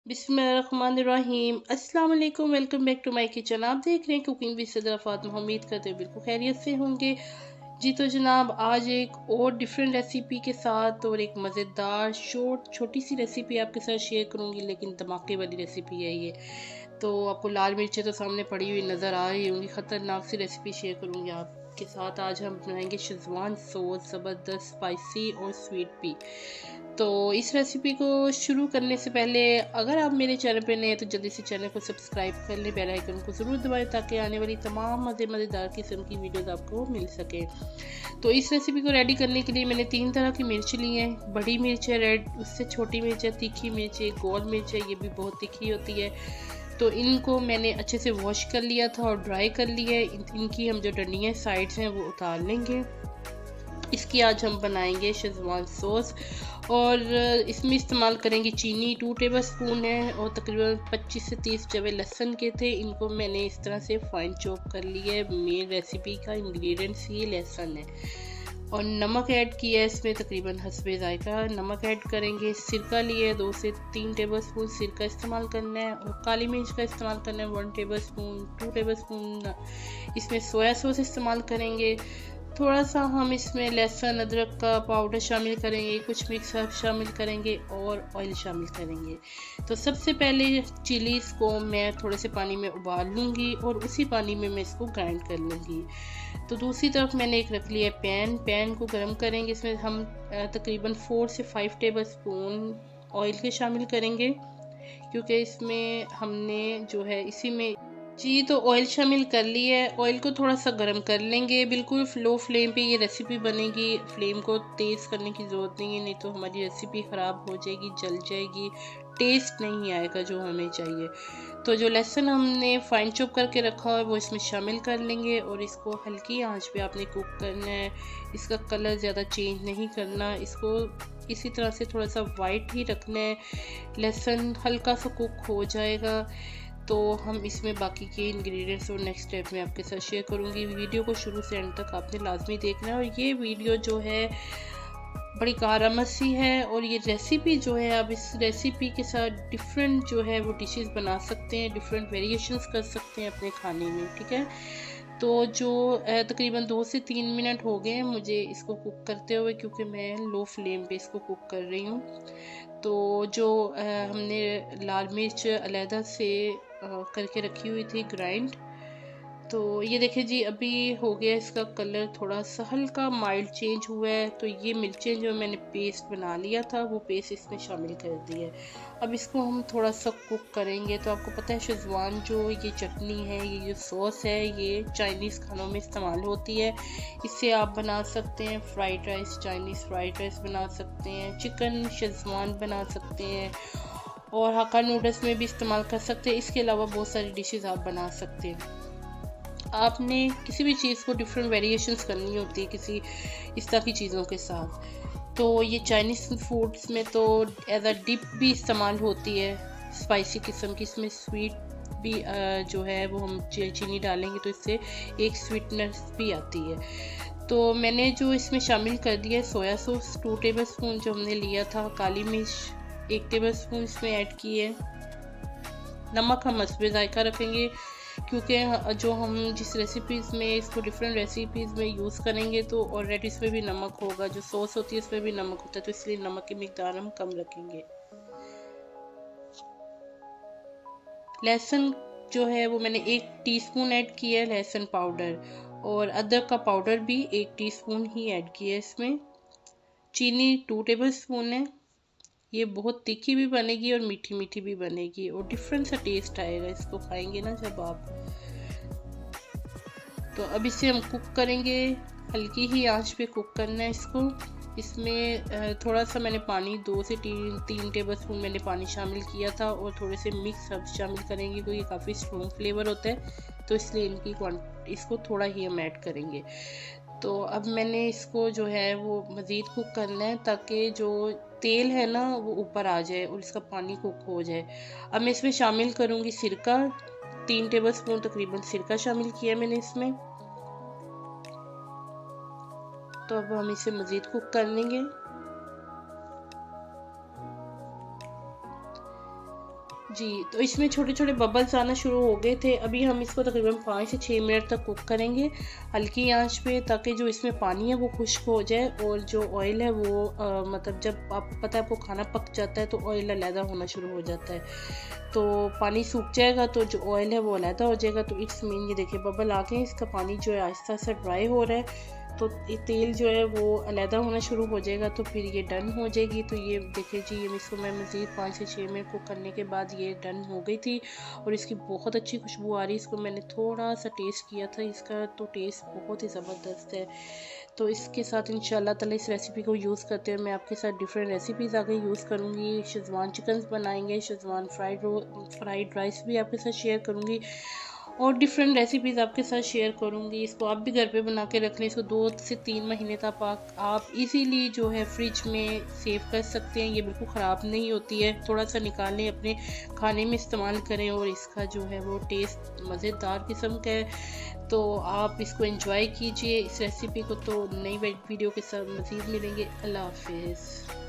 बिस्मिल्लाहिर्रहमानिर्रहीम। अस्सलाम वालेकुम, welcome back to my kitchen. आप देख रहे हैं कुकिंग विद सदरा फातिमा। उम्मीद करते हैं बिल्कुल खैरियत से होंगे। जी तो जनाब, आज एक और डिफरेंट रेसिपी के साथ और एक मज़ेदार छोटी सी रेसिपी आपके साथ शेयर करूंगी, लेकिन धमाके वाली रेसिपी है ये। तो आपको लाल मिर्चें तो सामने पड़ी हुई नज़र आ रही होंगी। ख़तरनाक सी रेसिपी शेयर करूंगी आपके साथ। आज हम बनाएंगे शेज़वान सॉस, ज़बरदस्त स्पाइसी और स्वीट भी। तो इस रेसिपी को शुरू करने से पहले अगर आप मेरे चैनल पे नए हैं तो जल्दी से चैनल को सब्सक्राइब कर लें, बेल आइकन को ज़रूर दबाएं ताकि आने वाली तमाम मज़ेदार किस्म की वीडियोस आपको मिल सके। तो इस रेसिपी को रेडी करने के लिए मैंने 3 तरह की मिर्च ली है। बड़ी मिर्च है रेड, उससे छोटी मिर्च है तीखी मिर्च है, गोल मिर्च है, ये भी बहुत तीखी होती है। तो इनको मैंने अच्छे से वॉश कर लिया था और ड्राई कर लिया है। इनकी हम जो डंडियाँ साइड्स हैं वो उतार लेंगे। इसकी आज हम बनाएंगे शेज़वान सॉस और इसमें इस्तेमाल करेंगे चीनी 2 टेबल स्पून है और तकरीबन 25 से 30 जवे लहसुन के थे। इनको मैंने इस तरह से फाइन चॉप कर लिया है। मेन रेसिपी का इंग्रेडिएंट्स ये लहसुन है। और नमक ऐड किया है इसमें तकरीबन हस्बे ज़ायका नमक ऐड करेंगे। सिरका लिए 2 से 3 टेबल स्पून सिरका इस्तेमाल करना है और काली मिर्च का इस्तेमाल करना है 1 टेबल स्पून। 2 टेबल स्पून इसमें सोया सॉस इस्तेमाल करेंगे। थोड़ा सा हम इसमें लहसुन अदरक का पाउडर शामिल करेंगे, कुछ मिक्स हर्ब शामिल करेंगे और ऑयल शामिल करेंगे। तो सबसे पहले चिलीज़ को मैं थोड़े से पानी में उबाल लूँगी और उसी पानी में मैं इसको ग्राइंड कर लूँगी। तो दूसरी तरफ मैंने एक रख लिया पैन को गर्म करेंगे। इसमें हम तकरीबन 4 से 5 टेबल स्पून ऑयल के शामिल करेंगे, क्योंकि इसमें हमने जो है इसी में जी तो ऑयल शामिल कर लिया है। ऑयल को थोड़ा सा गर्म कर लेंगे, बिल्कुल लो फ्लेम पे ये रेसिपी बनेगी। फ्लेम को तेज़ करने की ज़रूरत नहीं है, नहीं तो हमारी रेसिपी ख़राब हो जाएगी, जल जाएगी, टेस्ट नहीं आएगा जो हमें चाहिए। तो जो लहसुन हमने फाइन चॉप करके रखा है वो इसमें शामिल कर लेंगे और इसको हल्की आंच पे आपने कुक करना है। इसका कलर ज़्यादा चेंज नहीं करना, इसको इसी तरह से थोड़ा सा वाइट ही रखना है। लहसुन हल्का सा कुक हो जाएगा तो हम इसमें बाकी के इंग्रेडिएंट्स और नेक्स्ट स्टेप में आपके साथ शेयर करूंगी। वीडियो को शुरू से एंड तक आपने लाजमी देखना है। और ये वीडियो जो है बड़ी कारआमद सी है और ये रेसिपी जो है आप इस रेसिपी के साथ डिफरेंट जो है वो डिशेस बना सकते हैं, डिफरेंट वेरिएशंस कर सकते हैं अपने खाने में, ठीक है। तो जो तकरीबन 2 से 3 मिनट हो गए हैं मुझे इसको कुक करते हुए, क्योंकि मैं लो फ्लेम पे इसको कुक कर रही हूँ। तो जो हमने लाल मिर्च अलहदा से करके रखी हुई थी ग्राइंड, तो ये देखिए जी अभी हो गया इसका कलर थोड़ा सा हल्का माइल्ड चेंज हुआ है। तो ये मिर्चें जो मैंने पेस्ट बना लिया था वो पेस्ट इसमें शामिल कर दिया है। अब इसको हम थोड़ा सा कुक करेंगे। तो आपको पता है शेज़वान जो ये चटनी है, ये जो सॉस है, ये चाइनीज़ खानों में इस्तेमाल होती है। इससे आप बना सकते हैं fried rice, Chinese fried rice बना सकते हैं, चिकन शेज़वान बना सकते हैं और हक्का नूडल्स में भी इस्तेमाल कर सकते हैं। इसके अलावा बहुत सारी डिशेज़ आप बना सकते हैं। आपने किसी भी चीज़ को डिफरेंट वेरिएशंस करनी होती है किसी इस तरह की चीज़ों के साथ। तो ये चाइनीज़ फूड्स में तो एज अ डिप भी इस्तेमाल होती है स्पाइसी किस्म की। इसमें स्वीट भी जो है वो हम चीनी डालेंगे तो इससे एक स्वीटनेस भी आती है। तो मैंने जो इसमें शामिल कर दिया है सोया सॉस 2 टेबल स्पून जो हमने लिया था, काली मिर्च 1 टेबल स्पून इसमें ऐड किए। नमक हम हस्बे ज़ायका रखेंगे, क्योंकि जो हम जिस रेसिपीज़ में इसको डिफरेंट रेसिपीज़ में यूज़ करेंगे तो ऑलरेडी इसमें भी नमक होगा, जो सॉस होती है इसमें भी नमक होता है, तो इसलिए नमक की मिकदार हम कम रखेंगे। लहसुन जो है वो मैंने 1 टीस्पून ऐड किया है लहसुन पाउडर, और अदरक का पाउडर भी 1 टीस्पून ही ऐड किया है इसमें। चीनी 2 टेबल स्पून है। ये बहुत तीखी भी बनेगी और मीठी मीठी भी बनेगी और डिफरेंट सा टेस्ट आएगा इसको खाएंगे ना जब आप। तो अब इसे हम कुक करेंगे, हल्की ही आंच पे कुक करना है इसको। इसमें थोड़ा सा मैंने पानी 2 से 3 टेबल स्पून मैंने पानी शामिल किया था और थोड़े से मिक्स हर्ब्स शामिल करेंगे क्योंकि काफ़ी स्ट्रॉन्ग फ्लेवर होता है, तो इसलिए इसको थोड़ा ही हम ऐड करेंगे। तो अब मैंने इसको जो है वो मज़ीद कुक करना है ताकि जो तेल है ना वो ऊपर आ जाए और इसका पानी कुक हो जाए। अब मैं इसमें शामिल करूँगी सिरका, 3 टेबल स्पून तकरीबन सिरका शामिल किया मैंने इसमें। तो अब हम इसे मज़ीद कुक कर लेंगे। जी, तो इसमें छोटे-छोटे बबल्स आना शुरू हो गए थे। अभी हम इसको तकरीबन 5 से 6 मिनट तक कुक करेंगे हल्की आंच पे, ताकि जो इसमें पानी है वो खुश्क हो जाए और जो ऑयल है वो मतलब जब आप पता है आपको खाना पक जाता है तो ऑयल अलहदा होना शुरू हो जाता है। तो पानी सूख जाएगा तो जो ऑयल है वो अलहदा हो जाएगा। तो इट्स मीन ये देखिए बबल आ गए, इसका पानी जो है आहिस्ता-आहिस्ता ड्राई हो रहा है। तो ये तेल जो है वो अलहदा होना शुरू हो जाएगा तो फिर ये डन हो जाएगी। तो ये देखिए जी, ये इसको मैं मज़ीद 5 से 6 मिनट कुक करने के बाद ये डन हो गई थी और इसकी बहुत अच्छी खुशबू आ रही है। इसको मैंने थोड़ा सा टेस्ट किया था इसका, तो टेस्ट बहुत ही ज़बरदस्त है। तो इसके साथ इंशाल्लाह ताला इस रेसिपी को यूज़ करते हुए मैं आपके साथ डिफरेंट रेसिपीज़ आगे यूज़ करूँगी। शेज़वान चिकन बनाएंगे, शेज़वान फ्राइड राइस भी आपके साथ शेयर करूँगी और डिफरेंट रेसिपीज़ आपके साथ शेयर करूँगी। इसको आप भी घर पे बना के रख लें। इसको 2 से 3 महीने तक आप इजीली जो है फ्रिज में सेव कर सकते हैं। ये बिल्कुल ख़राब नहीं होती है। थोड़ा सा निकालें, अपने खाने में इस्तेमाल करें और इसका जो है वो टेस्ट मज़ेदार किस्म का है। तो आप इसको एंजॉय कीजिए इस रेसिपी को। तो नई वीडियो के साथ मज़ीद मिलेंगे। अल्लाह हाफिज़।